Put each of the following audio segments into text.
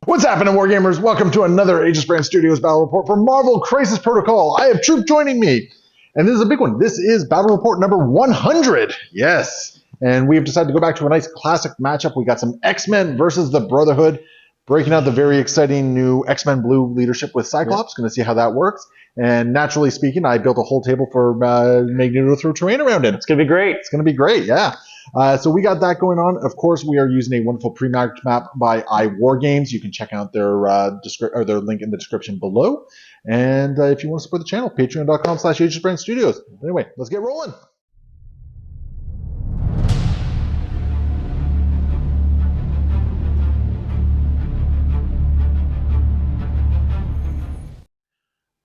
What's happening, Wargamers? Welcome to another Aegis Brand Studios Battle Report for Marvel Crisis Protocol. I have Troop joining me, and this is a big one. This is Battle Report number 100. Yes, and we have decided to go back to a nice classic matchup. We got some X-Men versus the Brotherhood, breaking out the very exciting new X-Men Blue leadership with Cyclops. Going to see how that works. And naturally speaking, I built a whole table for Magneto to throw terrain around in. It's going to be great. It's going to be great, yeah. So we got that going on. Of course, we are using a wonderful pre-match map by iWargames. You can check out their their link in the description below. And if you want to support the channel, patreon.com/AegisBrandStudios. Anyway, let's get rolling.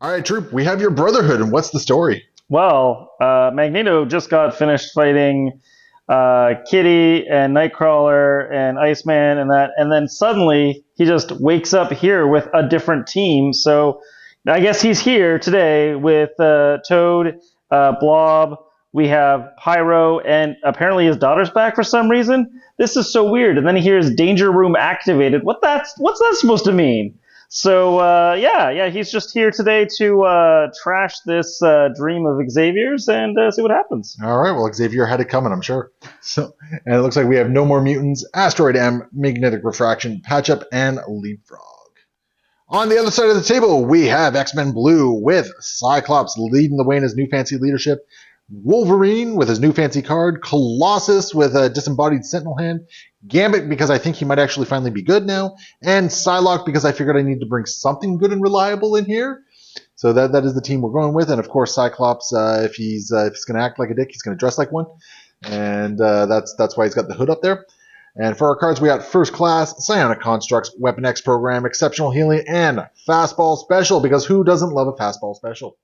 All right, Troop, we have your Brotherhood, and what's the story? Well, Magneto just got finished fighting Kitty and Nightcrawler and Iceman and then suddenly he just wakes up here with a different team. So I guess he's here today with Toad, Blob. We have Pyro, and apparently his daughter's back for some reason. This is so weird. And then he hears Danger Room activated. What's that supposed to mean? So, yeah, he's just here today to trash this dream of Xavier's and see what happens. All right, well, Xavier had it coming, I'm sure. So, and it looks like we have No More Mutants, Asteroid M, Magnetic Refraction, Patch Up, and Leapfrog. On the other side of the table, we have X-Men Blue with Cyclops leading the way in his new fancy leadership, Wolverine with his new fancy card, Colossus with a disembodied Sentinel hand, Gambit because I think he might actually finally be good now, and Psylocke because I figured I need to bring something good and reliable in here. So that is the team we're going with, and of course Cyclops, if he's going to act like a dick, he's going to dress like one, and that's why he's got the hood up there. And for our cards, we got First Class, Psionic Constructs, Weapon X Program, Exceptional Healing, and Fastball Special, because who doesn't love a Fastball Special?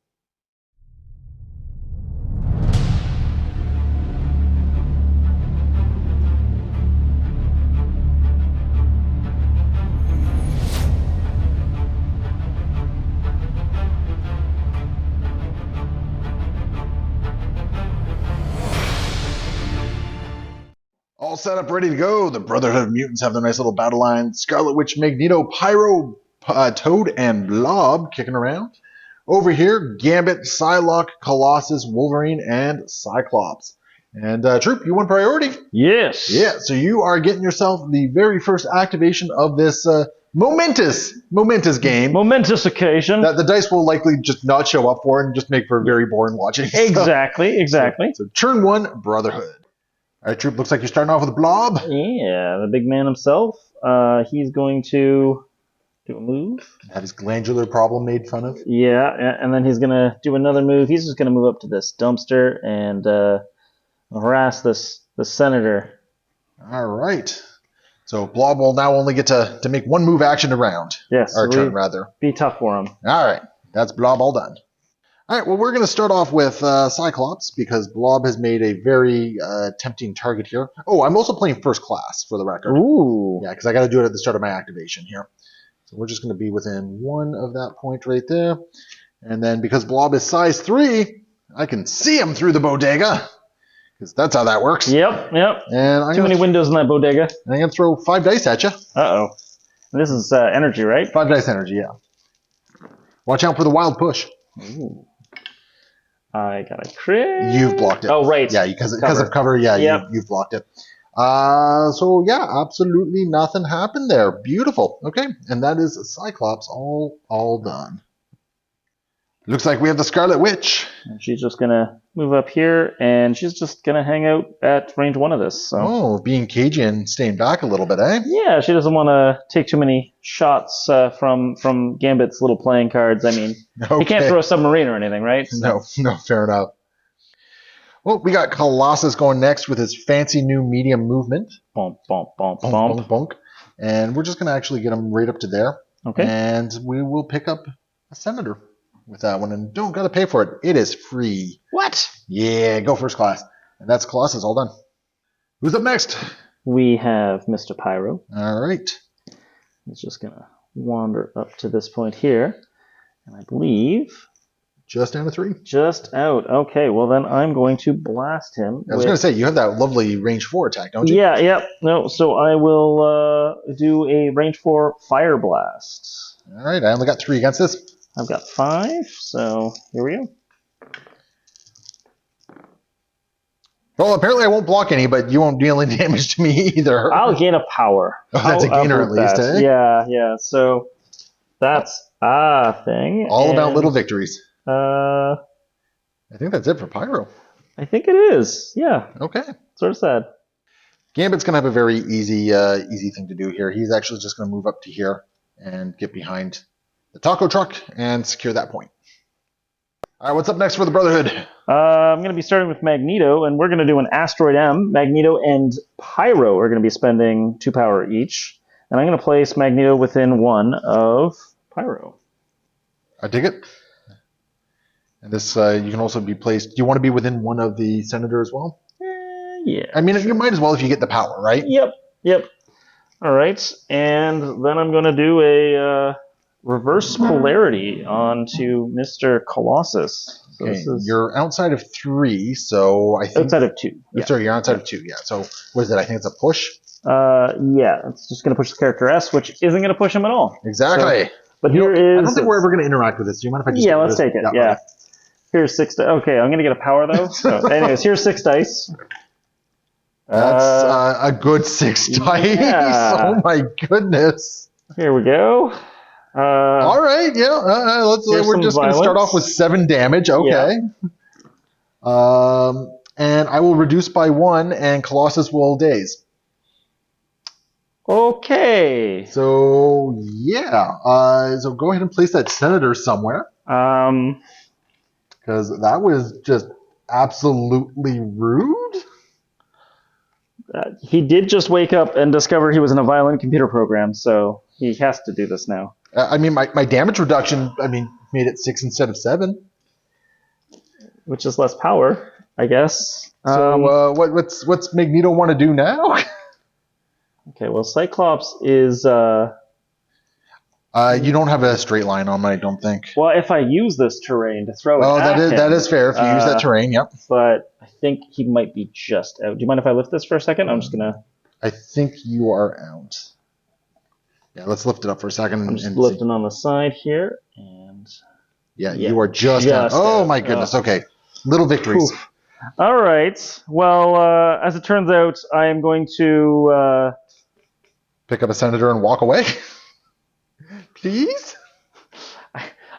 All set up, ready to go. The Brotherhood of Mutants have their nice little battle line. Scarlet Witch, Magneto, Pyro, Toad, and Blob kicking around. Over here, Gambit, Psylocke, Colossus, Wolverine, and Cyclops. And Troop, you won priority. Yes. Yeah, so you are getting yourself the very first activation of this momentous game. Momentous occasion. That the dice will likely just not show up for and just make for very boring watching. Exactly. So turn one, Brotherhood. All right, Troop, looks like you're starting off with Blob. Yeah, the big man himself. He's going to do a move. Have his glandular problem made fun of. Yeah, and then he's going to do another move. He's just going to move up to this dumpster and harass the senator. All right. So Blob will now only get to make one move action a round. Yes. Or turn, rather. Be tough for him. All right. That's Blob all done. All right, well, we're going to start off with Cyclops because Blob has made a very tempting target here. Oh, I'm also playing First Class, for the record. Ooh. Yeah, because I got to do it at the start of my activation here. So we're just going to be within one of that point right there. And then because Blob is size 3, I can see him through the bodega. Because that's how that works. Yep. And Too many windows in that bodega. And I'm going to throw 5 dice at you. Uh-oh. This is energy, right? 5 dice energy, yeah. Watch out for the wild push. Ooh. I got a crit. You've blocked it. Oh, right. Yeah, because of cover, yeah, yep. you've blocked it. So, yeah, absolutely nothing happened there. Beautiful. Okay, and that is Cyclops all done. Looks like we have the Scarlet Witch. And she's just going to move up here, and she's just going to hang out at range 1 of this. So. Oh, being cagey and staying back a little bit, eh? Yeah, she doesn't want to take too many shots from Gambit's little playing cards. I mean, okay. He can't throw a submarine or anything, right? So. No, fair enough. Well, we got Colossus going next with his fancy new medium movement. Bump. Bonk. And we're just going to actually get him right up to there. Okay. And we will pick up a Senator with that one, and don't gotta pay for it. It is free. What? Yeah, go First Class. And that's Colossus all done. Who's up next? We have Mr. Pyro. All right. He's just gonna wander up to this point here, and I believe Just down to 3. Just out. Okay, well then I'm going to blast him. I was going to say, you have that lovely range 4 attack, don't you? Yeah, yep. No, so I will do a range 4 fire blast. All right, I only got 3 against this. I've got 5, so here we go. Well, apparently I won't block any, but you won't deal any damage to me either. I'll gain a power. Oh, that's a gainer at least, eh? Yeah. So that's a thing. All about little victories. I think that's it for Pyro. I think it is. Yeah. Okay. Sort of sad. Gambit's going to have a very easy thing to do here. He's actually just going to move up to here and get behind the taco truck and secure that point. All right, what's up next for the Brotherhood? I'm going to be starting with Magneto, and we're going to do an Asteroid M. Magneto and Pyro are going to be spending 2 power each, and I'm going to place Magneto within 1 of Pyro. I dig it. And this, you can also be placed. Do you want to be within 1 of the Senator as well? Yeah. I mean, you might as well if you get the power, right? Yep. All right, and then I'm going to do a reverse polarity onto Mr. Colossus. So Okay, you're outside of 3, so I think... Outside of 2. Yeah. Sorry, you're outside of 2, yeah. So, what is it? I think it's a push? Yeah, it's just going to push the character S, which isn't going to push him at all. Exactly. So, but here is... I don't think we're ever going to interact with this. Do you mind if I just... Yeah, let's take it. Yeah. Okay. Here's 6 dice. Okay, I'm going to get a power, though. So, anyways, here's 6 dice. That's a good 6 dice. Yeah. Oh, my goodness. Here we go. All right, yeah. We're just going to start off with 7 damage. Okay. Yeah. And I will reduce by 1, and Colossus will daze. Okay. So yeah. So go ahead and place that Senator somewhere. Because that was just absolutely rude. He did just wake up and discover he was in a violent computer program, so he has to do this now. I mean, my damage reduction, made it 6 instead of 7. Which is less power, I guess. So what's Magneto want to do now? Okay, well, Cyclops is... you don't have a straight line on, I don't think. Well, if I use this terrain to throw it at him, that is fair if you use that terrain, yep. But I think he might be just out. Do you mind if I lift this for a second? I'm just going to... I think you are out. Yeah, let's lift it up for a second. I'm just lifting on the side here, and... Yeah, you are just out. Oh, my goodness. Okay. Little victories. Oof. All right. Well, as it turns out, I am going to... pick up a Senator and walk away? Please?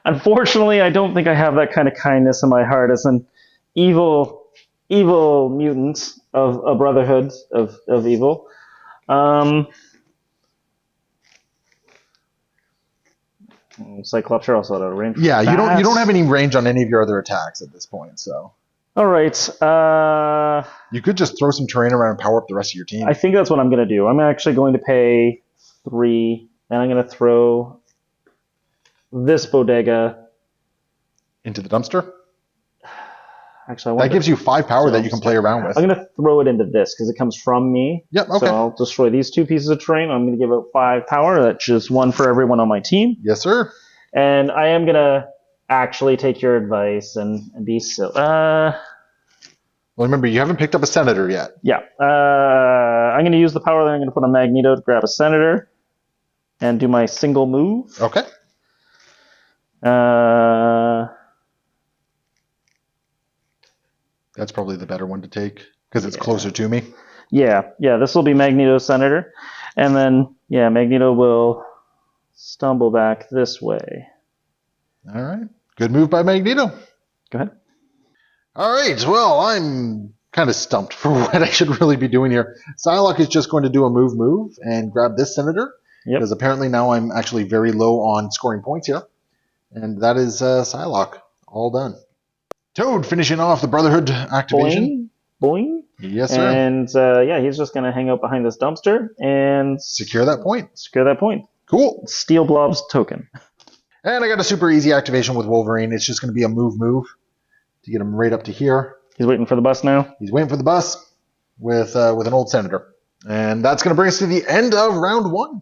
Unfortunately, I don't think I have that kind of kindness in my heart as an evil mutant of a brotherhood of evil. Cyclops are also out of range. Yeah, you don't have any range on any of your other attacks at this point, so. All right. You could just throw some terrain around and power up the rest of your team. I think that's what I'm going to do. I'm actually going to pay 3, and I'm going to throw this bodega into the dumpster. Actually, that gives you 5 power that you can play around with. I'm going to throw it into this because it comes from me. Yep. Okay. So I'll destroy these 2 pieces of terrain. I'm going to give out 5 power. That's just 1 for everyone on my team. Yes, sir. And I am going to actually take your advice and be silly. Well, remember, you haven't picked up a Senator yet. Yeah. I'm going to use the power that I'm going to put on Magneto to grab a Senator and do my single move. Okay. That's probably the better one to take because it's closer to me. Yeah. This will be Magneto Senator. And then, Magneto will stumble back this way. All right. Good move by Magneto. Go ahead. All right. Well, I'm kind of stumped for what I should really be doing here. Psylocke is just going to do a move and grab this Senator. Yep. Because apparently now I'm actually very low on scoring points here. And that is Psylocke. All done. Toad finishing off the Brotherhood activation. Boing. Yes, sir. And he's just going to hang out behind this dumpster and secure that point. Cool. Steel Blob's token. And I got a super easy activation with Wolverine. It's just going to be a move to get him right up to here. He's waiting for the bus now. He's waiting for the bus with an old Senator. And that's going to bring us to the end of round 1.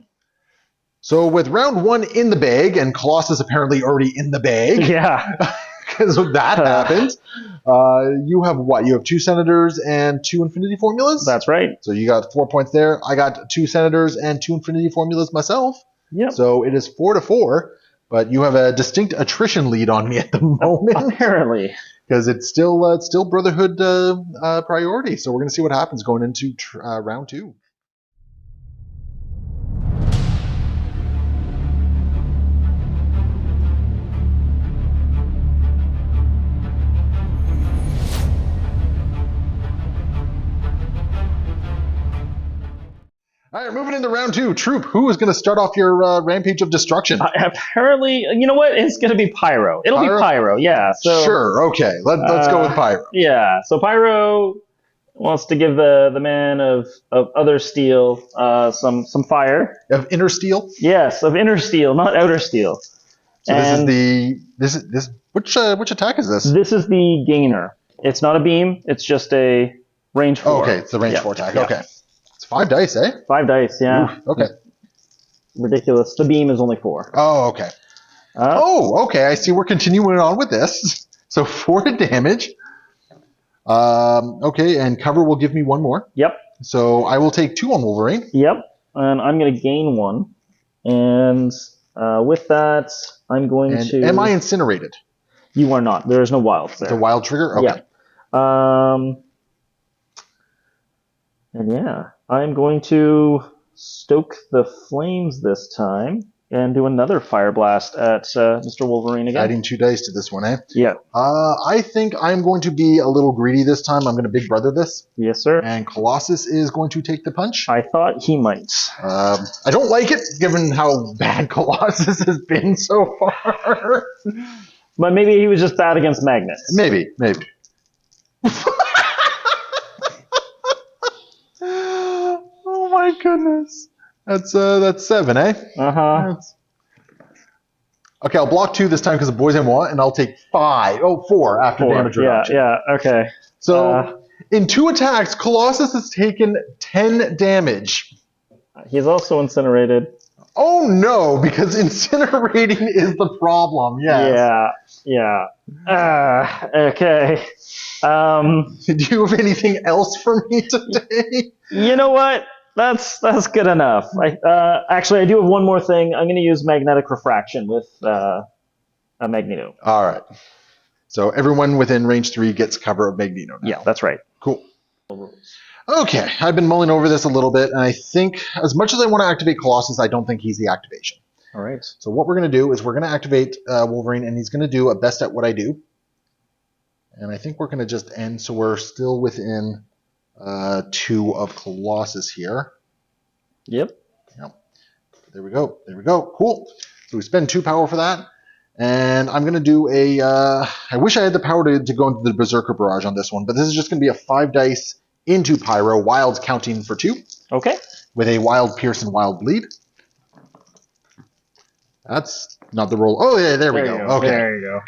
So with round 1 in the bag, and Colossus apparently already in the bag. Yeah. because that happens. You have what? You have 2 Senators and 2 Infinity Formulas? That's right. So you got 4 points there. I got 2 Senators and 2 Infinity Formulas myself. Yep. So it is 4-4, but you have a distinct attrition lead on me at the moment. Apparently. Because it's still Brotherhood priority. So we're going to see what happens going into round 2. All right, moving into round 2. Troop, who is going to start off your rampage of destruction? Apparently, you know what? It's going to be Pyro. It'll be Pyro, yeah. So, sure, okay. Let's go with Pyro. Yeah, so Pyro wants to give the man of other steel some fire. Of inner steel? Yes, of inner steel, not outer steel. So this which attack is this? This is the gainer. It's not a beam. It's just a range 4. Oh, okay, it's the range 4 attack. Yeah. Okay, it's 5 dice, eh? 5 dice, yeah. Oof, okay. Ridiculous. The beam is only 4. Oh, okay. Okay. I see. We're continuing on with this. So 4 damage. Okay, and cover will give me 1 more. Yep. So I will take 2 on Wolverine. Yep, and I'm going to gain 1. And with that, I'm going to... Am I incinerated? You are not. There is no wild there. It's a wild trigger? Okay. Yeah. And yeah, I'm going to stoke the flames this time and do another fire blast at Mr. Wolverine again. Adding 2 dice to this one, eh? Yeah. I think I'm going to be a little greedy this time. I'm going to Big Brother this. Yes, sir. And Colossus is going to take the punch. I thought he might. I don't like it, given how bad Colossus has been so far. But maybe he was just bad against magnets. Maybe. Oh my goodness. That's 7, eh? Uh-huh. Okay, I'll block 2 this time because the boys I want, and I'll take 4 after 4. damage reduction. Yeah, okay. So, in 2 attacks, Colossus has taken 10 damage. He's also incinerated. Oh no, because incinerating is the problem, yes. Yeah. Okay. Do you have anything else for me today? You know what? That's good enough. Actually, I do have one more thing. I'm going to use magnetic refraction with a Magneto. All right. So everyone within range 3 gets cover of Magneto now. Yeah, that's right. Cool. Okay, I've been mulling over this a little bit, and I think as much as I want to activate Colossus, I don't think he's the activation. All right. So what we're going to do is we're going to activate Wolverine, and he's going to do a best at what I do. And I think we're going to just end, so we're still within 2 of Colossus here. Yep. There we go. Cool. So we spend 2 power for that. And I'm going to do I wish I had the power to go into the Berserker Barrage on this one, but this is just going to be a 5 dice into Pyro, Wilds counting for 2. Okay. With a Wild Pierce and Wild Bleed. That's not the roll. Oh, yeah, there we go. Okay. There you go.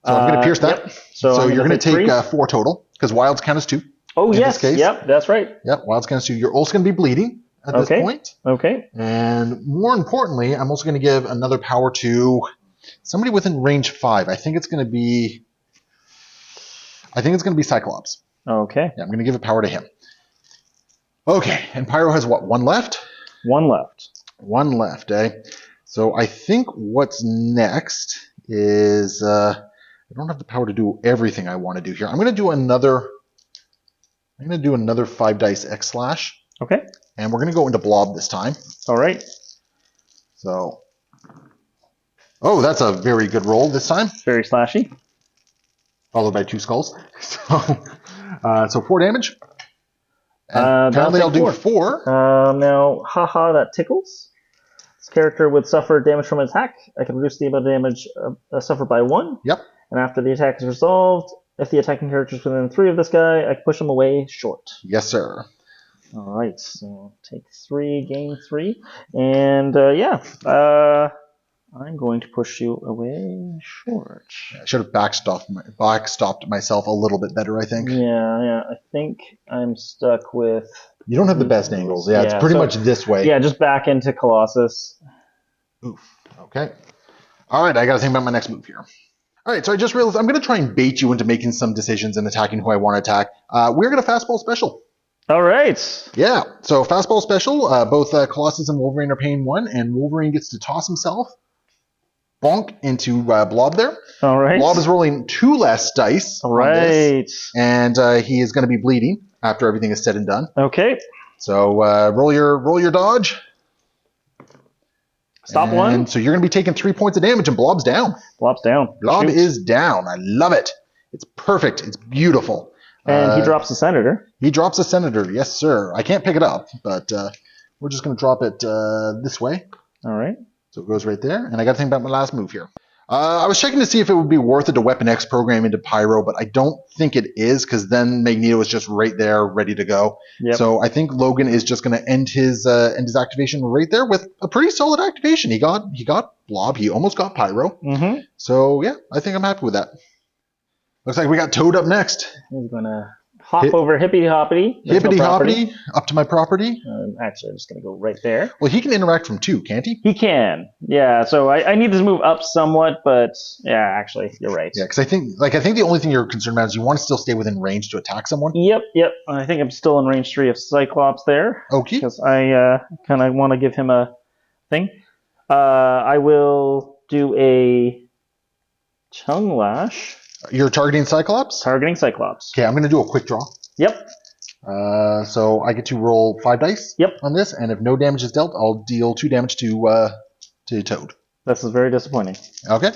So I'm going to pierce that. Yep. So you're going to take 3. 4 total, because Wilds count as 2. Oh, in yes. this case. Yep, that's right. Yep, Wilds count as 2. You're also going to be bleeding at this point. Okay. And more importantly, I'm also going to give another power to somebody within range 5. I think it's going to be Cyclops. Okay. Yeah, I'm going to give a power to him. Okay, and Pyro has what, 1 left? 1 left. 1 left, eh? So I think what's next is I don't have the power to do everything I want to do here. I'm going to do another 5 dice X slash. Okay. And we're going to go into Blob this time. All right. So, oh, that's a very good roll this time. Very slashy. Followed by 2 skulls. So 4 damage. And apparently I'll do 4. Now, haha, that tickles. This character would suffer damage from an attack. I can reduce the amount of damage suffered by 1. Yep. And after the attack is resolved, if the attacking character is within 3 of this guy, I can push him away short. Yes, sir. All right, so take 3, gain 3. And I'm going to push you away short. I should have backstopped myself a little bit better, I think. Yeah. I think I'm stuck with... You don't have the best angles. Yeah, it's pretty much this way. Yeah, just back into Colossus. Oof. Okay. All right, I got to think about my next move here. All right, so I just realized I'm going to try and bait you into making some decisions and attacking who I want to attack. We're going to fastball special. All right. Yeah, so fastball special. Both Colossus and Wolverine are paying 1, and Wolverine gets to toss himself, bonk, into Blob there. All right. Blob is rolling 2 less dice on this, and he is going to be bleeding after everything is said and done. Okay. So roll your dodge. Stop 1. So you're going to be taking 3 points of damage, and Blob's down. Blob's down. Blob is down. I love it. It's perfect. It's beautiful. And he drops the Senator. He drops a Senator. Yes, sir. I can't pick it up, but we're just going to drop it this way. All right. So it goes right there. And I got to think about my last move here. I was checking to see if it would be worth it to Weapon X program into Pyro, but I don't think it is, because then Magneto is just right there, ready to go. Yep. So I think Logan is just going to end his activation right there with a pretty solid activation. He got Blob. He almost got Pyro. Mm-hmm. So yeah, I think I'm happy with that. Looks like we got Toad up next. He's going to hop over Hippity Hoppity. Hippity Hoppity, up to my property. Actually, I'm just going to go right there. Well, he can interact from 2, can't he? He can. Yeah, so I need to move up somewhat, but yeah, actually, you're right. Yeah, because I think the only thing you're concerned about is you want to still stay within range to attack someone. Yep. I think I'm still in range 3 of Cyclops there. Okay. Because I kind of want to give him a thing. I will do a Tongue Lash. You're targeting Cyclops? Targeting Cyclops. Okay, I'm going to do a quick draw. Yep. So I get to roll 5 dice. Yep. On this, and if no damage is dealt, I'll deal 2 damage to Toad. This is very disappointing. Okay.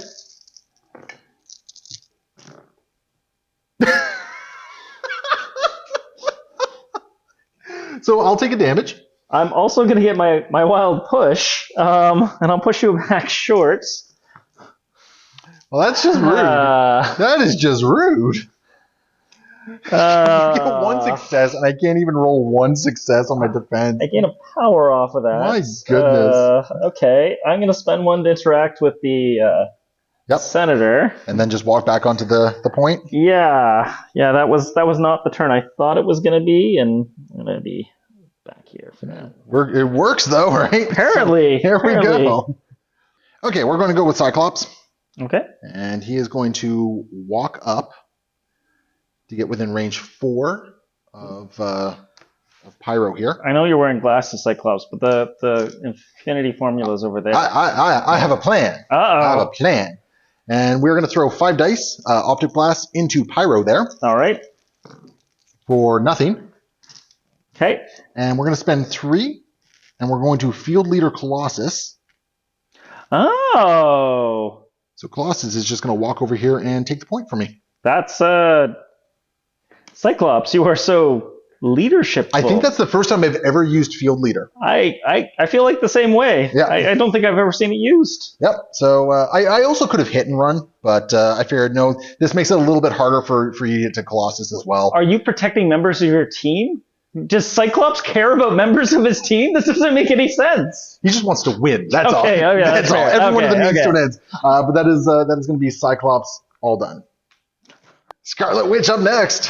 So I'll take a damage. I'm also going to get my wild push, and I'll push you back short. Well, that's just rude. That is just rude. I get 1 success, and I can't even roll 1 success on my defense. I gain a power off of that. My goodness. Okay, I'm going to spend 1 to interact with the Senator. And then just walk back onto the point? Yeah, that was not the turn I thought it was going to be, and I'm going to be back here for now. It works, though, right? Apparently. Here we go. Okay, we're going to go with Cyclops. Okay. And he is going to walk up to get within range 4 of Pyro here. I know you're wearing glasses, Cyclops, but the infinity formula is over there. I have a plan. Uh-oh. I have a plan. And we're going to throw 5 dice, Optic Blast, into Pyro there. All right. For nothing. Okay. And we're going to spend 3, and we're going to Field Leader Colossus. Oh. So Colossus is just going to walk over here and take the point for me. That's Cyclops. You are so leadershipful. I think that's the first time I've ever used Field Leader. I feel like the same way. Yeah. I don't think I've ever seen it used. Yep. So I also could have hit and run, but I figured no. This makes it a little bit harder for you to get to Colossus as well. Are you protecting members of your team? Does Cyclops care about members of his team? This doesn't make any sense. He just wants to win. That's all. Okay, that's all. Everyone of the means okay. to an end. But that is going to be Cyclops all done. Scarlet Witch up next.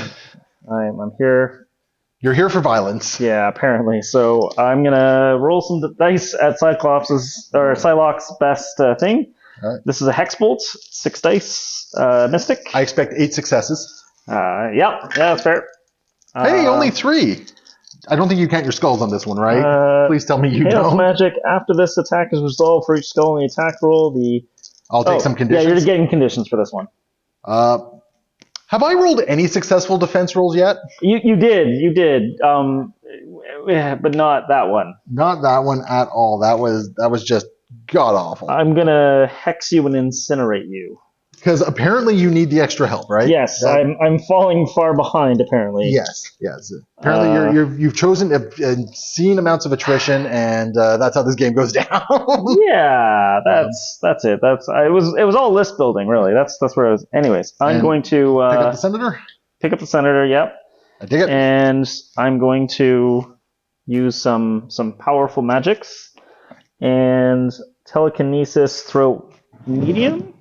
I'm here. You're here for violence. Yeah, apparently. So I'm gonna roll some dice at Psylocke's best thing. All right. This is a Hex Bolt, 6 dice, Mystic. I expect 8 successes. Yeah, that's fair. Hey, only 3. I don't think you count your skulls on this one, right? Please tell me you Chaos don't. Magic. After this attack is resolved for each skull in the attack roll, I'll take some conditions. Yeah, you're getting conditions for this one. Have I rolled any successful defense rolls yet? You did. But not that one. Not that one at all. That was just god awful. I'm gonna hex you and incinerate you. Because apparently you need the extra help, right? Yes, I'm falling far behind. Apparently. Yes. Apparently you've chosen obscene amounts of attrition, and that's how this game goes down. Yeah, that's it. It was all list building, really. That's where I was. Anyways, I'm going to pick up the Senator. Pick up the Senator. Yep. I dig it. And I'm going to use some powerful magics and telekinesis. Throw medium.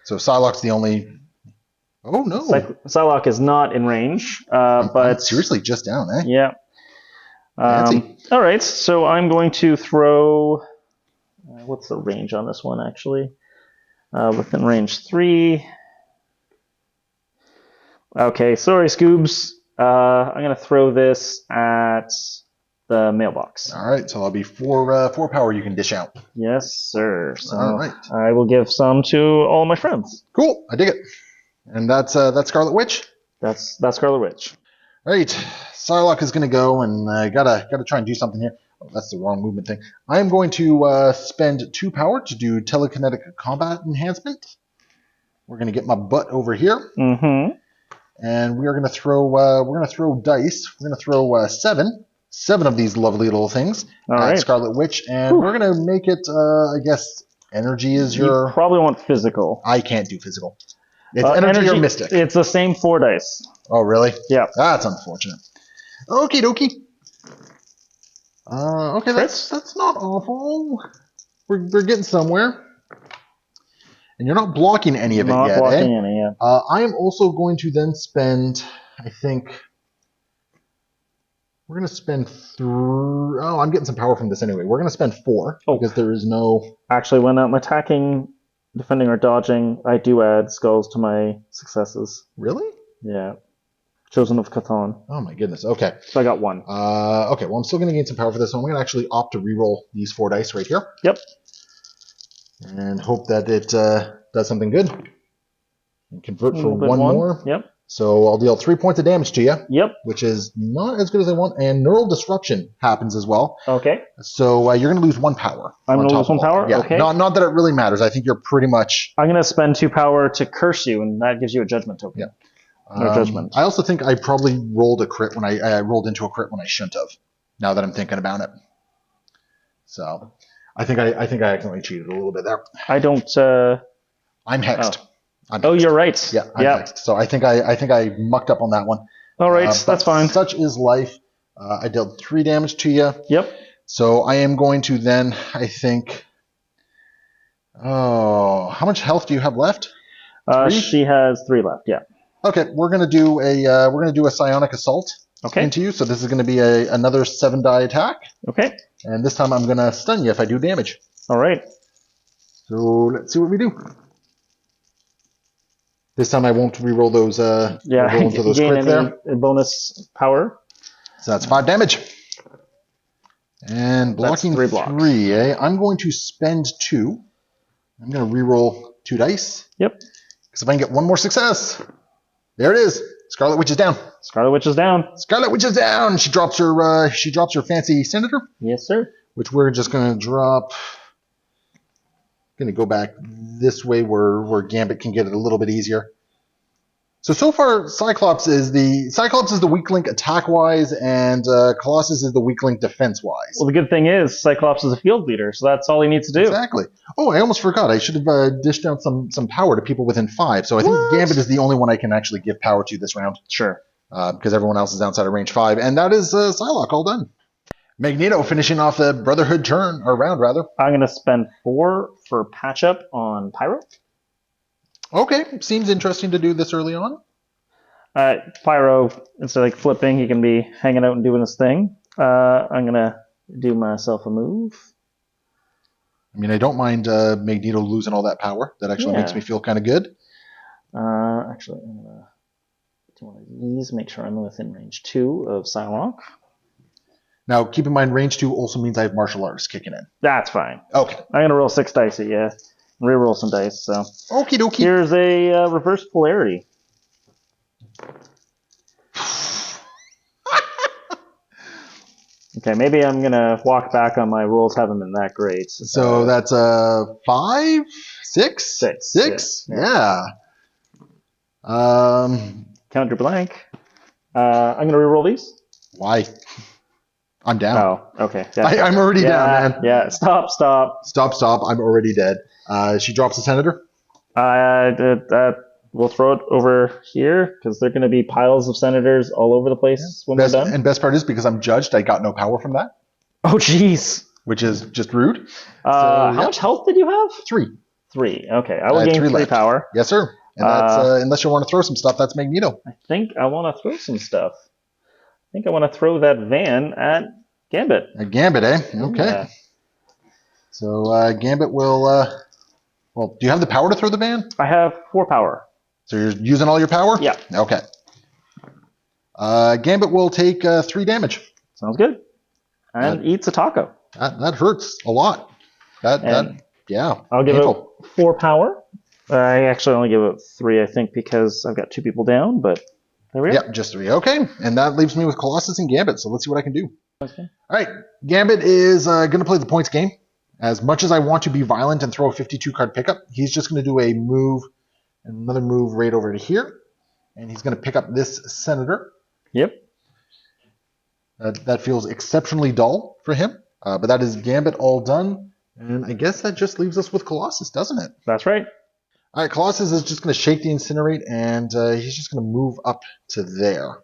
So Psylocke's the only. Oh no! Psylocke is not in range, but I'm seriously just down, eh? Yeah. All right, so I'm going to throw. What's the range on this one, actually? Within range 3. Okay, sorry, Scoobs. I'm going to throw this at the mailbox. All right, so that'll be four power you can dish out. Yes, sir. So All right. I will give some to all my friends. Cool, I dig it. And that's Scarlet Witch. That's Scarlet Witch. All right, Psylocke is going to go, and gotta try and do something here. Oh, that's the wrong movement thing. I am going to spend 2 power to do telekinetic combat enhancement. We're going to get my butt over here. Mm-hmm. And we are going to throw dice. We're going to throw 7 of these lovely little things All at right. Scarlet Witch, and we're going to make it. I guess energy is your. You probably want physical. I can't do physical. It's energy or mystic. It's the same 4 dice. Oh really? Yeah. That's unfortunate. Okie dokie. Okay, that's not awful. We're getting somewhere. And you're not blocking any of it yet, Not blocking any, yeah. I am also going to then spend, I think, we're going to spend I'm getting some power from this anyway. We're going to spend 4 because there is no... Actually, when I'm attacking, defending, or dodging, I do add skulls to my successes. Really? Yeah. Chosen of Catan. Oh my goodness, okay. So I got 1. Okay, well I'm still going to gain some power for this one. I'm going to actually opt to reroll these 4 dice right here. Yep. And hope that it does something good. And convert for 1 more. Yep. So I'll deal 3 points of damage to you. Yep. Which is not as good as I want. And neural disruption happens as well. Okay. So you're going to lose 1 power. I'm going to lose 1 power? Yeah. Okay. Not that it really matters. I think you're pretty much... I'm going to spend 2 power to curse you, and that gives you a judgment token. Yeah. No judgment. I also think I probably rolled a crit when I rolled into a crit when I shouldn't have. Now that I'm thinking about it. So... I think I accidentally cheated a little bit there. I don't. I'm hexed. Oh, you're right. Yeah, I'm hexed. So I think I mucked up on that one. All right, that's fine. Such is life. I dealt 3 damage to you. Yep. So I am going to then, I think. Oh, how much health do you have left? 3? She has 3 left. Yeah. Okay, we're gonna do a psionic assault into you. So this is going to be another 7-die attack. Okay. And this time I'm going to stun you if I do damage. All right. So let's see what we do. This time I won't reroll those. Roll into those gain crits there. Bonus power. So that's 5 damage. And blocking that's 3 blocks. 3. I'm going to spend 2. I'm going to reroll 2 dice. Yep. Because if I can get 1 more success, there it is. Scarlet Witch is down. Scarlet Witch is down. Scarlet Witch is down. She drops her fancy senator. Yes, sir. Which we're just going to drop. Going to go back this way where Gambit can get it a little bit easier. So far, Cyclops is the weak link attack-wise, and Colossus is the weak link defense-wise. Well, the good thing is Cyclops is a field leader, so that's all he needs to do. Exactly. Oh, I almost forgot. I should have dished out some power to people within 5. So I think Gambit is the only one I can actually give power to this round. Sure. Because everyone else is outside of range 5. And that is Psylocke all done. Magneto finishing off the Brotherhood round, rather. I'm going to spend 4 for patch-up on Pyro. Okay, seems interesting to do this early on. Pyro, instead of flipping, he can be hanging out and doing his thing. I'm going to do myself a move. I mean, I don't mind Magneto losing all that power. That actually makes me feel kind of good. Actually, I'm going to do one of these, make sure I'm within range 2 of Psylocke. Now, keep in mind, range 2 also means I have martial arts kicking in. That's fine. Okay. I'm going to roll 6 dice at you. Reroll some dice. So. Okie dokie. Here's a reverse polarity. Okay, maybe I'm going to walk back on my rolls. Haven't been that great. So that's 5? 6? 6? Yeah. Counter blank. I'm going to reroll these. Why? I'm down. Oh, okay. Yeah. I'm already down, man. Yeah, stop. Stop. I'm already dead. She drops the senator? We'll throw it over here, because there are going to be piles of senators all over the place when we're done. And best part is, because I'm judged, I got no power from that. Oh, jeez. Which is just rude. How much health did you have? 3. 3. Okay, I will gain 3 power. Yes, sir. And that's, unless you want to throw some stuff, that's Magneto. I think I want to throw some stuff. I think I want to throw that van at Gambit. At Gambit, eh? Okay. Yeah. So Gambit will Well, do you have the power to throw the van? I have 4 power. So you're using all your power? Yeah. Okay. Gambit will take 3 damage. Sounds good. And eats a taco. That hurts a lot. Yeah. I'll give painful. it 4 power. I actually only give it 3, I think, because I've got 2 people down, but there we are. Yeah, just 3. Okay. And that leaves me with Colossus and Gambit, so let's see what I can do. Okay. All right. Gambit is going to play the points game. As much as I want to be violent and throw a 52-card pickup, he's just going to do a move, another move right over to here. And he's going to pick up this Senator. Yep. That feels exceptionally dull for him. But that is Gambit all done. And I guess that just leaves us with Colossus, doesn't it? That's right. All right, Colossus is just going to shake the Incinerate, and he's just going to move up to there.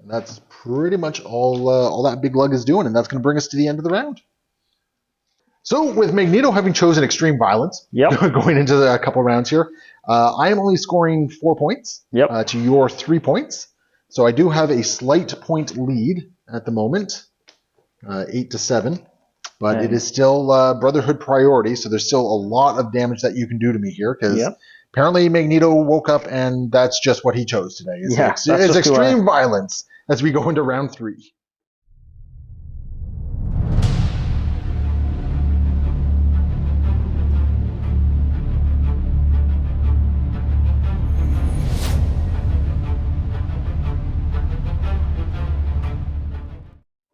And that's pretty much all that big lug is doing, and that's going to bring us to the end of the round. So with Magneto having chosen extreme violence, going into a couple rounds here, I am only scoring 4 points to your 3 points. So I do have a slight point lead at the moment, 8-7. But it is still Brotherhood priority, so there's still a lot of damage that you can do to me here, because apparently Magneto woke up and that's just what he chose today. It's extreme violence as we go into round 3.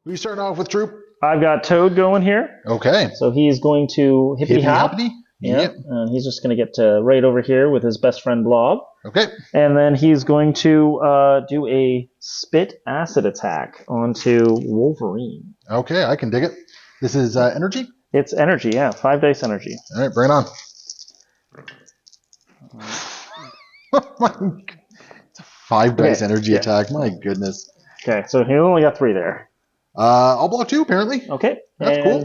Who are you starting off with, Troop? I've got Toad going here. Okay. So he's going to hippity-hop. Yep. And he's just going to get right over here with his best friend Blob. Okay. And then he's going to do a spit acid attack onto Wolverine. Okay, I can dig it. This is energy? It's energy, yeah. 5 dice energy. All right, bring it on. Oh my God. It's a 5 dice energy attack. My goodness. Okay, so he only got 3 there. I'll block 2, apparently. Okay. That's cool.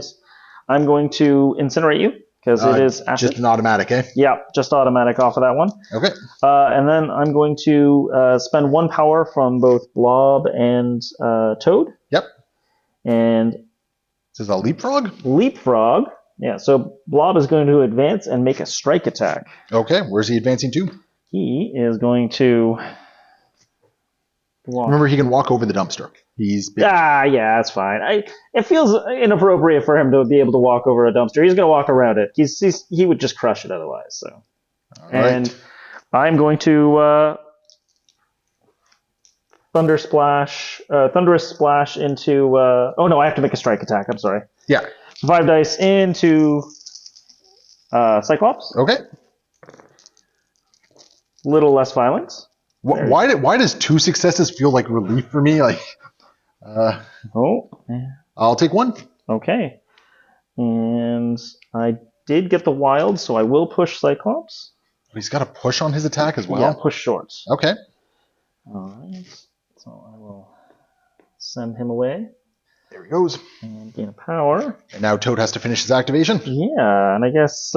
I'm going to incinerate you, because it is acid. Just an automatic, eh? Yeah, just automatic off of that one. Okay. And then I'm going to spend 1 power from both Blob and Toad. Yep. And this is a leapfrog? Leapfrog. Yeah, so Blob is going to advance and make a strike attack. Okay, where's he advancing to? He is going to walk. Remember, he can walk over the dumpster. He's big. Yeah, that's fine. It feels inappropriate for him to be able to walk over a dumpster. He's going to walk around it. He would just crush it otherwise. So, and I'm going to thunderous splash into. Oh no, I have to make a strike attack. I'm sorry. Yeah. 5 dice into Cyclops. Okay. Little less violence. Why does 2 successes feel like relief for me? Like. I'll take 1. Okay. And I did get the wild, so I will push Cyclops. He's got a push on his attack as well? Yeah, push short. Okay. Alright. So I will send him away. There he goes. And gain a power. And now Toad has to finish his activation? Yeah, and I guess...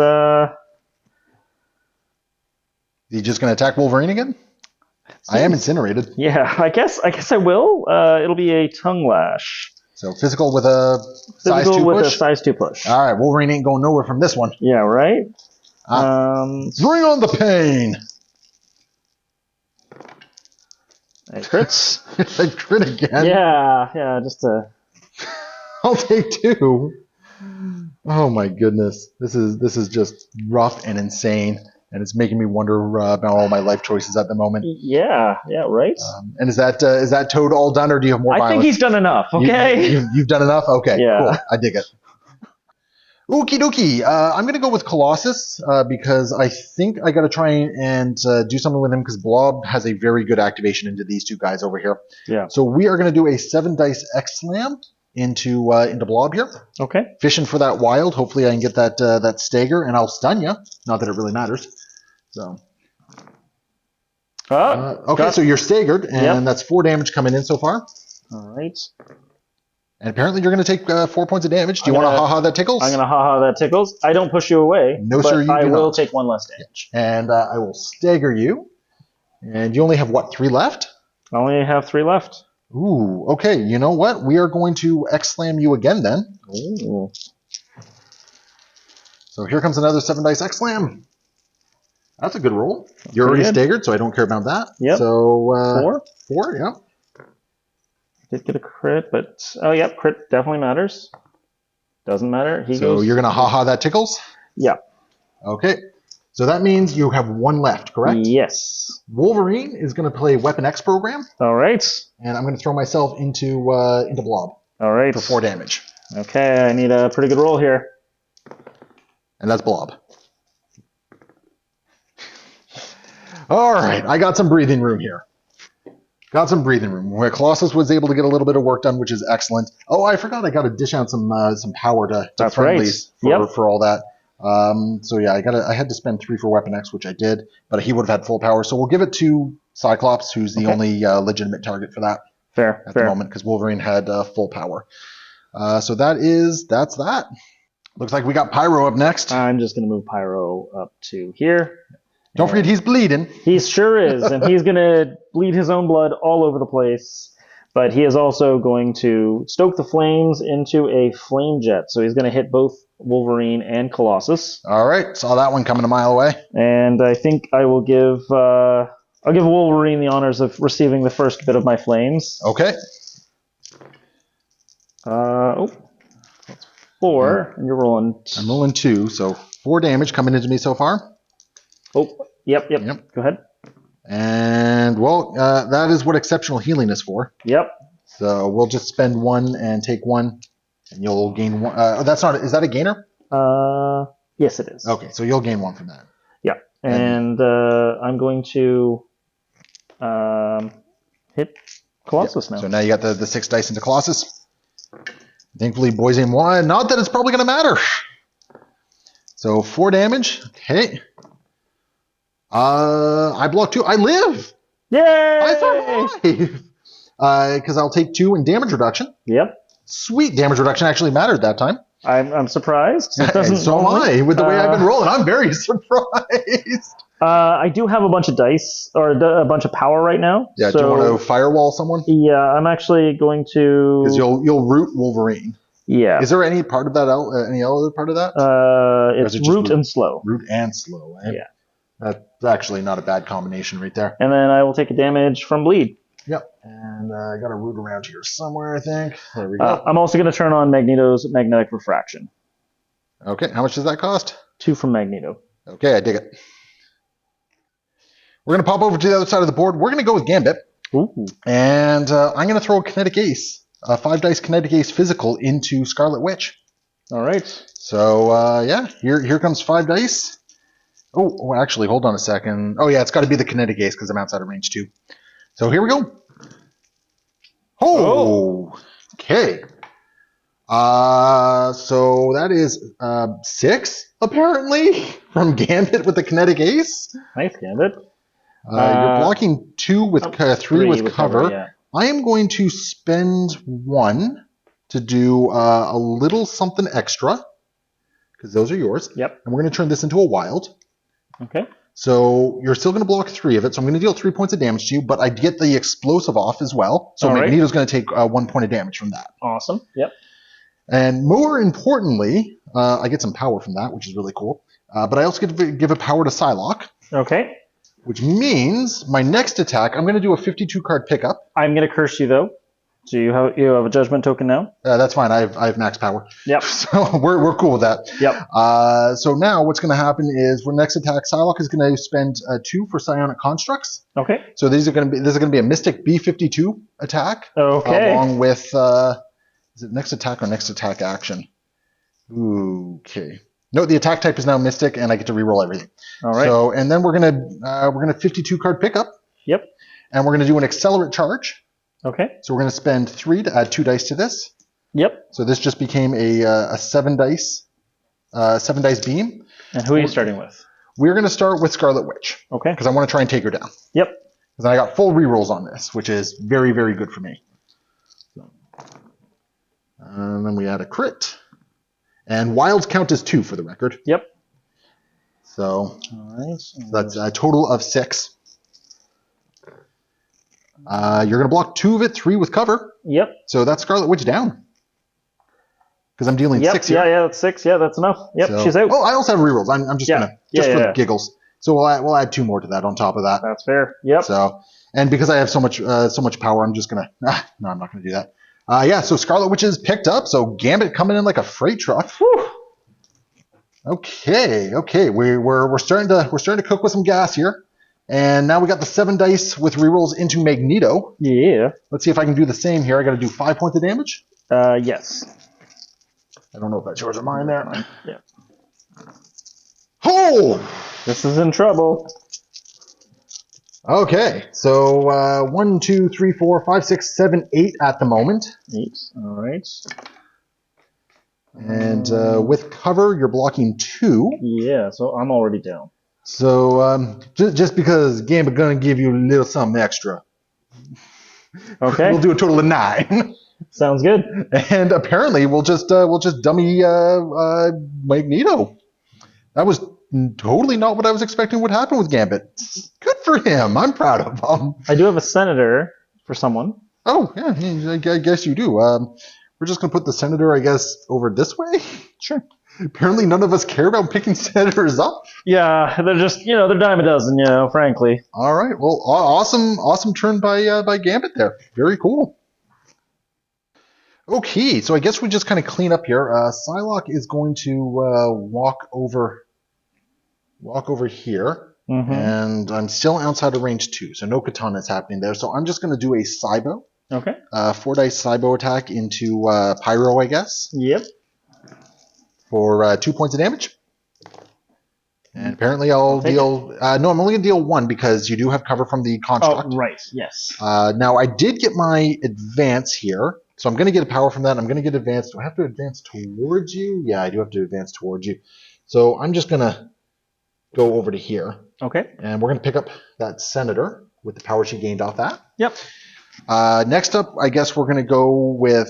Is he just going to attack Wolverine again? I am incinerated. Yeah, I guess I will. It'll be a tongue lash. So physical with a size 2 push? Physical with a size 2 push. All right, Wolverine ain't going nowhere from this one. Yeah, right? Bring on the pain! It crits. A crit again? Yeah, just a... I'll take 2. Oh my goodness. This is just rough and insane. And it's making me wonder about all my life choices at the moment. Yeah, right. And is that Toad all done, or do you have more violence? I think he's done enough, okay? You've done enough? Okay, yeah. Cool. I dig it. Okie dokie. I'm going to go with Colossus because I think I got to try and do something with him because Blob has a very good activation into these 2 guys over here. Yeah. So we are going to do a 7 dice X-Slam into Blob here. Okay. Fishing for that wild. Hopefully I can get that stagger, and I'll stun you. Not that it really matters. So. Okay, so you're staggered, and that's 4 damage coming in so far. All right. And apparently you're going to take 4 points of damage. Do you want to ha-ha that tickles? I'm going to ha-ha that tickles. I don't push you away. No, sir, you do I will not. take 1 less damage. And I will stagger you. And you only have, 3 left? I only have 3 left. Ooh, okay. You know what? We are going to X-Slam you again then. Ooh. So here comes another 7 dice X-Slam. That's a good roll. You're already staggered, so I don't care about that. Yep. So 4, yeah. Did get a crit, but oh yep, crit definitely matters. Doesn't matter. So you're gonna haha that tickles? Yeah. Okay. So that means you have 1 left, correct? Yes. Wolverine is gonna play Weapon X program. All right. And I'm gonna throw myself into Blob. All right. For 4 damage. Okay, I need a pretty good roll here. And that's Blob. All right, I got some breathing room here. Got some breathing room. Where Colossus was able to get a little bit of work done, which is excellent. Oh, I forgot I got to dish out some power to That's friendlies right. for all that. So yeah, I had to spend 3 for Weapon X, which I did, but he would have had full power. So we'll give it to Cyclops, who's the only legitimate target for that. Fair. At the moment, because Wolverine had full power. So that's that. Looks like we got Pyro up next. I'm just going to move Pyro up to here. Don't forget he's bleeding. He sure is, and he's going to bleed his own blood all over the place. But he is also going to stoke the flames into a flame jet. So he's going to hit both Wolverine and Colossus. All right, saw that one coming a mile away. And I think I will give Wolverine the honors of receiving the first bit of my flames. Okay. That's 4, and you're rolling. I'm rolling 2, so 4 damage coming into me so far. Oh, yep. Go ahead. And, well, that is what exceptional healing is for. Yep. So we'll just spend 1 and take 1, and you'll gain 1. Is that a gainer? Yes, it is. Okay, so you'll gain 1 from that. Yeah, and I'm going to hit Colossus now. So now you got the 6 dice into Colossus. Thankfully, boys aim 1. Not that it's probably going to matter. So 4 damage. Okay. I block 2. I live. Yay! I survive. Because I'll take 2 in damage reduction. Yep. Sweet, damage reduction actually mattered that time. I'm surprised. It doesn't so am I. With the way I've been rolling, I'm very surprised. I do have a bunch of dice, or a bunch of power right now. Yeah, so, do you want to firewall someone? Yeah, I'm actually going to... Because you'll root Wolverine. Yeah. Is there any part of that, any other part of that? It's root and slow. Root and slow, eh? Yeah. That's actually not a bad combination right there. And then I will take a damage from bleed. Yep. And I got a root around here somewhere, I think. There we go. I'm also going to turn on Magneto's magnetic refraction. Okay, how much does that cost? 2 from Magneto. Okay, I dig it. We're going to pop over to the other side of the board. We're going to go with Gambit. Ooh. And I'm going to throw a kinetic ace, a 5 dice kinetic ace physical into Scarlet Witch. All right. So, yeah, here comes 5 dice. Oh, actually, hold on a second. Oh, yeah, it's got to be the kinetic ace because I'm outside of range 2. So here we go. Oh, okay. So that is 6, apparently, from Gambit with the kinetic ace. Nice, Gambit. You're blocking 2 with 3 with cover. Yeah. I am going to spend 1 to do a little something extra, because those are yours. Yep. And we're going to turn this into a wild. Okay. So you're still going to block 3 of it. So I'm going to deal 3 points of damage to you, but I get the explosive off as well. So Magneto's going to take 1 point of damage from that. Awesome. Yep. And more importantly, I get some power from that, which is really cool. But I also get to give a power to Psylocke. Okay. Which means my next attack, I'm going to do a 52 card pickup. I'm going to curse you though. So you have a judgment token now. That's fine. I have max power. Yep. So we're cool with that. Yep. So now what's going to happen is for next attack, Psylocke is going to spend 2 for psionic constructs. Okay. So this is going to be a Mystic B52 attack. Okay. Along with is it next attack or next attack action? Okay. No, the attack type is now Mystic, and I get to reroll everything. All right. So and then we're gonna 52 card pickup. Yep. And we're gonna do an accelerate charge. Okay. So we're gonna spend 3 to add 2 dice to this. Yep. So this just became a 7 dice beam. And who are you starting with? We're gonna start with Scarlet Witch. Okay. Because I want to try and take her down. Yep. Because I got full rerolls on this, which is very, very good for me. And then we add a crit. And wilds count as 2 for the record. Yep. So, all right. So that's a total of 6. You're going to block 2 of it, 3 with cover. Yep. So that's Scarlet Witch down. Because I'm dealing 6 here. Yeah, that's 6. Yeah, that's enough. Yep, so, she's out. Oh, I also have rerolls. I'm just going to, for giggles. So we'll add 2 more to that on top of that. That's fair. Yep. So, and because I have so much power, I'm just gonna. No, I'm not gonna do that. Yeah. So Scarlet Witch is picked up. So Gambit coming in like a freight truck. Whew. Okay. We're starting to cook with some gas here. And now we got the 7 dice with rerolls into Magneto. Yeah. Let's see if I can do the same here. I got to do 5 points of damage. Yes. I don't know if that's yours or mine there. Yeah. Oh! This is in trouble. Okay, so 1, 2, 3, 4, 5, 6, 7, 8 at the moment. 8. All right. And with cover, you're blocking 2. Yeah, so I'm already down. So just because Gambit gonna give you a little something extra. Okay. We'll do a total of 9. Sounds good. And apparently we'll just dummy Magneto. That was totally not what I was expecting would happen with Gambit. Good for him. I'm proud of him. I do have a senator for someone. Oh, yeah, I guess you do. We're just going to put the senator, I guess, over this way? Sure. Apparently none of us care about picking senators up. Yeah, they're just, they're dime a dozen, frankly. All right. Well, awesome turn by Gambit there. Very cool. Okay, so I guess we just kind of clean up here. Psylocke is going to walk over here. Mm-hmm. And I'm still outside of range 2, so no katana is happening there. So I'm just going to do a Cybo. Okay. 4 dice Cybo attack into Pyro, I guess. Yep. For 2 points of damage. And apparently I'll deal... no, I'm only going to deal 1 because you do have cover from the construct. Oh, right, yes. Now, I did get my advance here. So I'm going to get a power from that. I'm going to get advance. Do I have to advance towards you? Yeah, I do have to advance towards you. So I'm just going to go over to here. Okay. And we're going to pick up that senator with the power she gained off that. Yep. Next up, I guess we're going to go with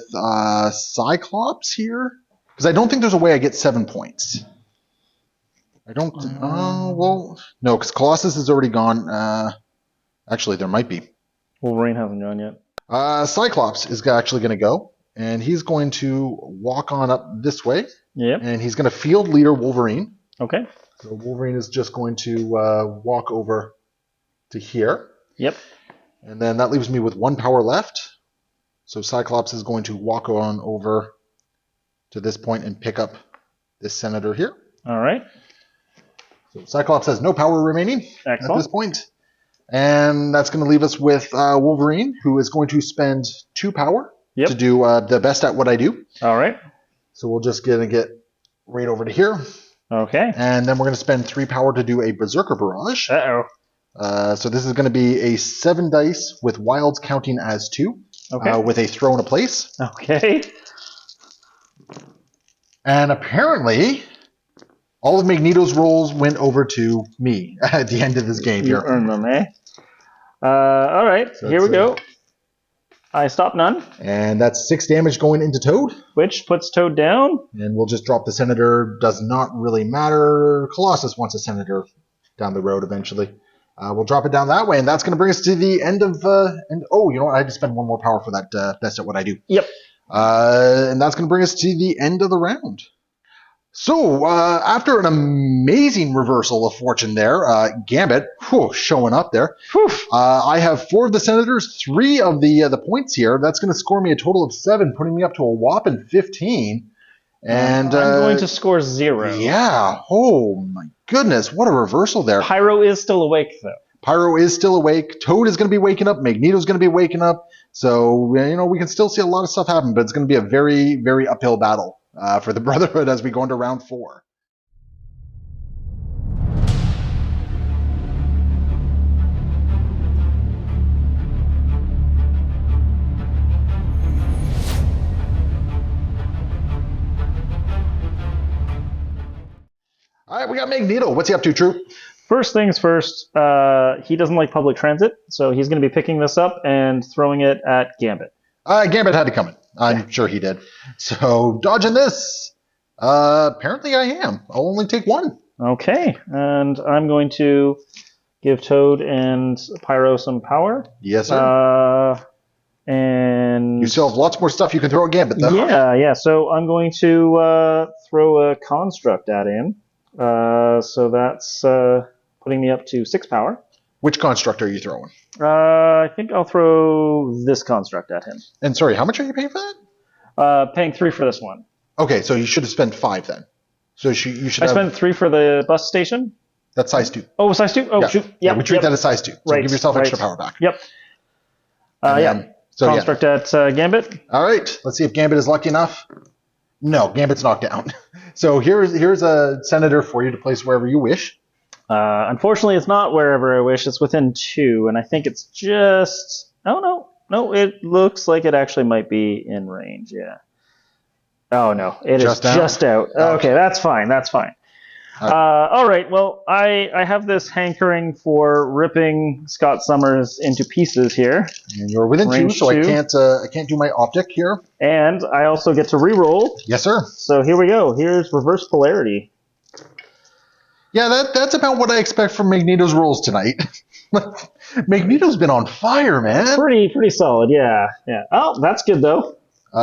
Cyclops here. Because I don't think there's a way I get 7 points. I don't... well, no, because Colossus is already gone. Actually, there might be. Wolverine hasn't gone yet. Cyclops is actually going to go. And he's going to walk on up this way. Yep. And he's going to field leader Wolverine. Okay. So Wolverine is just going to walk over to here. Yep. And then that leaves me with 1 power left. So Cyclops is going to walk on over to this point and pick up this senator here. All right. So Cyclops has no power remaining at this point. And that's going to leave us with Wolverine, who is going to spend 2 power to do the best at what I do. All right. So we'll just get right over to here. Okay. And then we're going to spend 3 power to do a Berserker Barrage. Uh-oh. So this is going to be a 7 dice with wilds counting as 2, with a throw in a place. Okay. And apparently, all of Magneto's rolls went over to me at the end of this game You here. earned them, eh? All right, So here we go. I stop none. And that's 6 damage going into Toad. Which puts Toad down. And we'll just drop the Senator. Does not really matter. Colossus wants a Senator down the road eventually. We'll drop it down that way, and that's going to bring us to the end of... oh, you know what? I had to spend 1 more power for that. That's what I do. Yep. And that's going to bring us to the end of the round. So, after an amazing reversal of fortune there, Gambit, showing up there. I have 4 of the Senators, 3 of the points here. That's going to score me a total of 7, putting me up to a whopping 15. And I'm going to score 0. Yeah. Oh, my goodness. What a reversal there. Pyro is still awake, though. Pyro is still awake. Toad is going to be waking up. Magneto's going to be waking up. So, we can still see a lot of stuff happen, but it's going to be a very, very uphill battle for the Brotherhood as we go into round 4. All right, we got Magneto. What's he up to, Troop? First things first, he doesn't like public transit, so he's going to be picking this up and throwing it at Gambit. Gambit had to come in. I'm sure he did. So, dodging this. Apparently I am. I'll only take 1. Okay, and I'm going to give Toad and Pyro some power. Yes, sir. And you still have lots more stuff you can throw at Gambit, though. Yeah. So I'm going to throw a construct at him. So that's putting me up to 6 power. Which construct are you throwing? I think I'll throw this construct at him. And sorry, how much are you paying for that? Paying 3 for this one. Okay, so you should have spent 5 then. So you should I have... spent 3 for the bus station? That's size 2. Oh, size 2? Oh, yeah. shoot. Yeah, we treat that as size 2. So right, give yourself right. extra power back. Yep. So construct at Gambit. All right, let's see if Gambit is lucky enough. No, Gambit's knocked down. So here's a senator for you to place wherever you wish. Unfortunately, it's not wherever I wish. It's within 2, and I think it's just... Oh, no, it looks like it actually might be in range, yeah. Oh, no, it is just out. Okay, that's fine. All right, well, I have this hankering for ripping Scott Summers into pieces here. And you're within range 2, so I can't do my optic here. And I also get to reroll. Yes, sir. So here we go. Here's reverse polarity. Yeah, that's about what I expect from Magneto's rolls tonight. Magneto's been on fire, man. Pretty solid, yeah. Oh, that's good though. So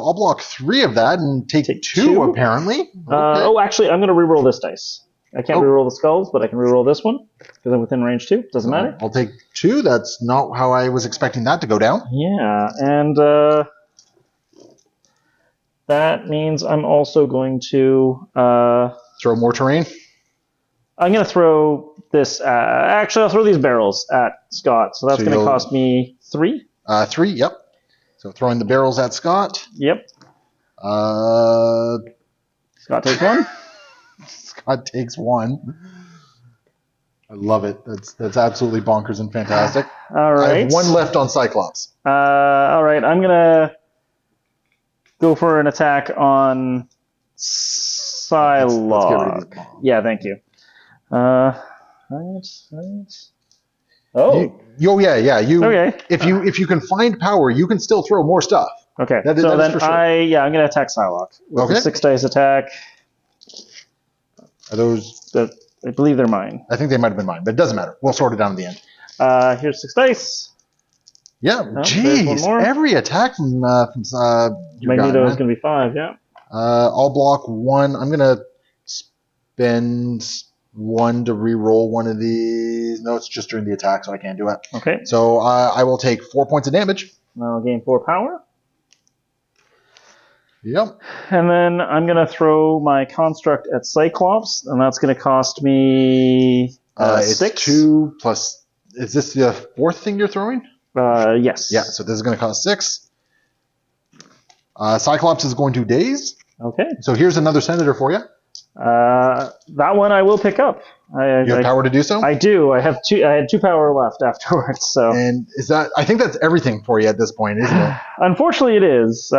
I'll block 3 of that and take 2 apparently. Okay. Oh, actually, I'm going to reroll this dice. I can't reroll the skulls, but I can reroll this one because I'm within range 2. Doesn't matter. I'll take 2. That's not how I was expecting that to go down. Yeah, and that means I'm also going to throw more terrain. I'm going to throw this. Actually, I'll throw these barrels at Scott. So that's going to cost me 3. 3. Yep. So throwing the barrels at Scott. Yep. Scott takes 1. Scott takes 1. I love it. That's absolutely bonkers and fantastic. All right. I have 1 left on Cyclops. All right. I'm gonna go for an attack on Psylocke. Let's get rid of this bomb. Yeah. Thank you. Right. Oh. Yeah. Okay. If you can find power, you can still throw more stuff. Okay. That so then for sure. I'm gonna attack Psylocke with a 6 dice attack. Are those? I believe they're mine. I think they might have been mine, but it doesn't matter. We'll sort it out in the end. Here's 6 dice. Yeah. Jeez. Every attack from Magneto is gonna be 5. Yeah. I'll block 1. I'm gonna spend 1 to re-roll one of these. No, it's just during the attack, so I can't do it. Okay. So I will take 4 points of damage. I'll gain 4 power. Yep. And then I'm going to throw my construct at Cyclops, and that's going to cost me 6. It's 2 plus... Is this the 4th thing you're throwing? Yes. Yeah, so this is going to cost 6. Cyclops is going to daze. Okay. So here's another senator for you. That one I will pick up. You have power to do so? I do. I had 2 power left afterwards. So. And is that? I think that's everything for you at this point, isn't it? Unfortunately, it is.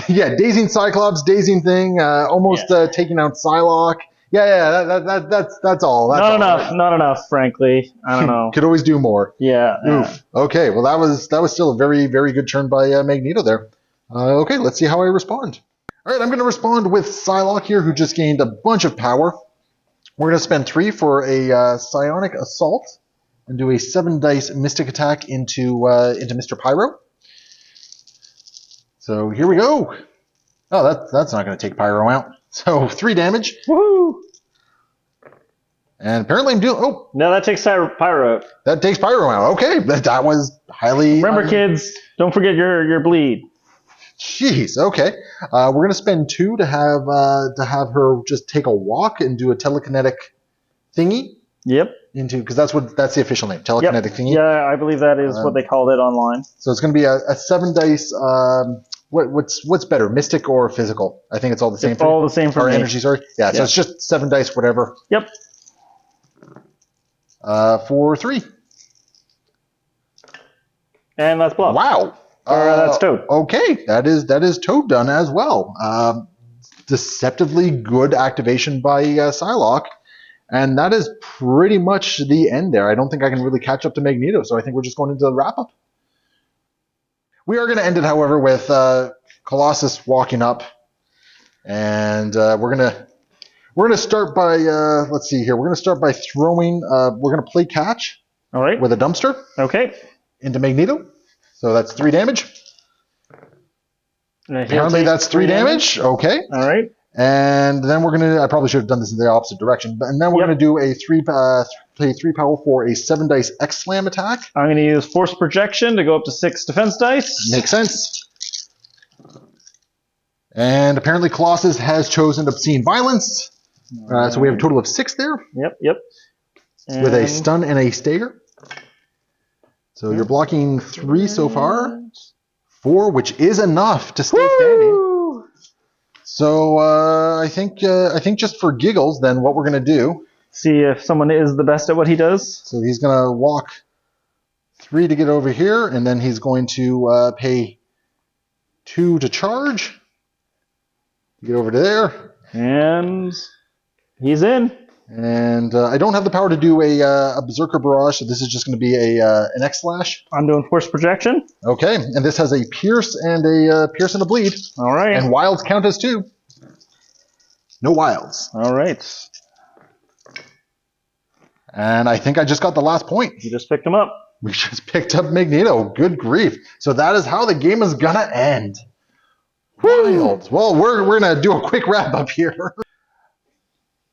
Yeah, dazing Cyclops, dazing thing, almost taking out Psylocke. That's all. Not enough, frankly. I don't know. Could always do more. Yeah. Oof. Okay, well that was still a very, very good turn by Magneto there. Okay, let's see how I respond. All right, I'm going to respond with Psylocke here, who just gained a bunch of power. We're going to spend 3 for a Psionic Assault and do a 7 dice Mystic attack into Mr. Pyro. So here we go. Oh, that's not going to take Pyro out. So 3 damage. Woohoo! And apparently I'm doing... Oh! No, that takes Pyro out. That takes Pyro out. Okay, that was highly... Remember, kids, don't forget your bleed. Jeez, okay. We're going to spend 2 to have her just take a walk and do a telekinetic thingy. Yep. Because that's the official name, telekinetic thingy. Yeah, I believe that is what they called it online. So it's going to be a 7 dice... What's better, mystic or physical? I think it's all the same. It's all the same for me. Energy, sorry. Yeah, so it's just 7 dice, whatever. Yep. For 3. And that's bluff. Wow. That's Toad. Okay, that is Toad done as well. Deceptively good activation by Psylocke, and that is pretty much the end there. I don't think I can really catch up to Magneto, so I think we're just going into the wrap-up. We are going to end it, however, with Colossus walking up, and we're gonna start by let's see here. We're gonna start by throwing. We're gonna play catch. All right. With a dumpster. Okay. Into Magneto. So that's 3 damage. Apparently that's 3 damage. Okay. All right. And then we're going to, I probably should have done this in the opposite direction, and then we're going to do a play 3 power for a 7 dice X Slam attack. I'm going to use Force Projection to go up to 6 defense dice. Makes sense. And apparently Colossus has chosen Obscene Violence. So we have a total of 6 there. Yep. With a stun and a stagger. So you're blocking 3 so far. 4, which is enough to stay standing. So I think just for giggles, then what we're going to do. See if someone is the best at what he does. So he's going to walk 3 to get over here, and then he's going to pay 2 to charge. Get over to there. And he's in. And I don't have the power to do a Berserker Barrage, so this is just going to be an X-Slash. I'm doing Force Projection. Okay, and this has a Pierce and a Bleed. All right. And Wilds count as 2. No Wilds. All right. And I think I just got the last point. You just picked him up. We just picked up Magneto. Good grief. So that is how the game is going to end. Wild. Well, we're going to do a quick wrap-up here.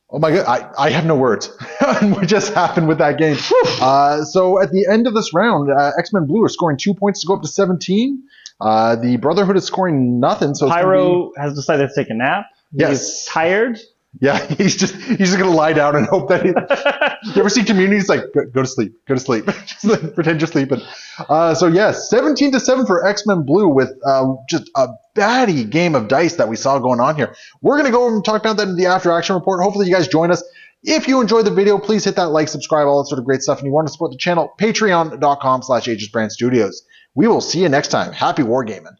Oh my god, I have no words. What just happened with that game? So at the end of this round, X-Men Blue are scoring 2 points to go up to 17. The Brotherhood is scoring nothing. So Pyro has decided to take a nap. Yes. He's tired. Yeah, he's just gonna lie down and hope that you ever see Community? It's like go to sleep, just like, pretend you're sleeping. So yes, 17-7 for X-Men Blue with just a batty game of dice that we saw going on here. We're gonna go over and talk about that in the after action report. Hopefully you guys join us. If you enjoyed the video, please hit that like, subscribe, all that sort of great stuff. And you want to support the channel, patreon.com/AegisBrandStudios. We will see you next time. Happy wargaming.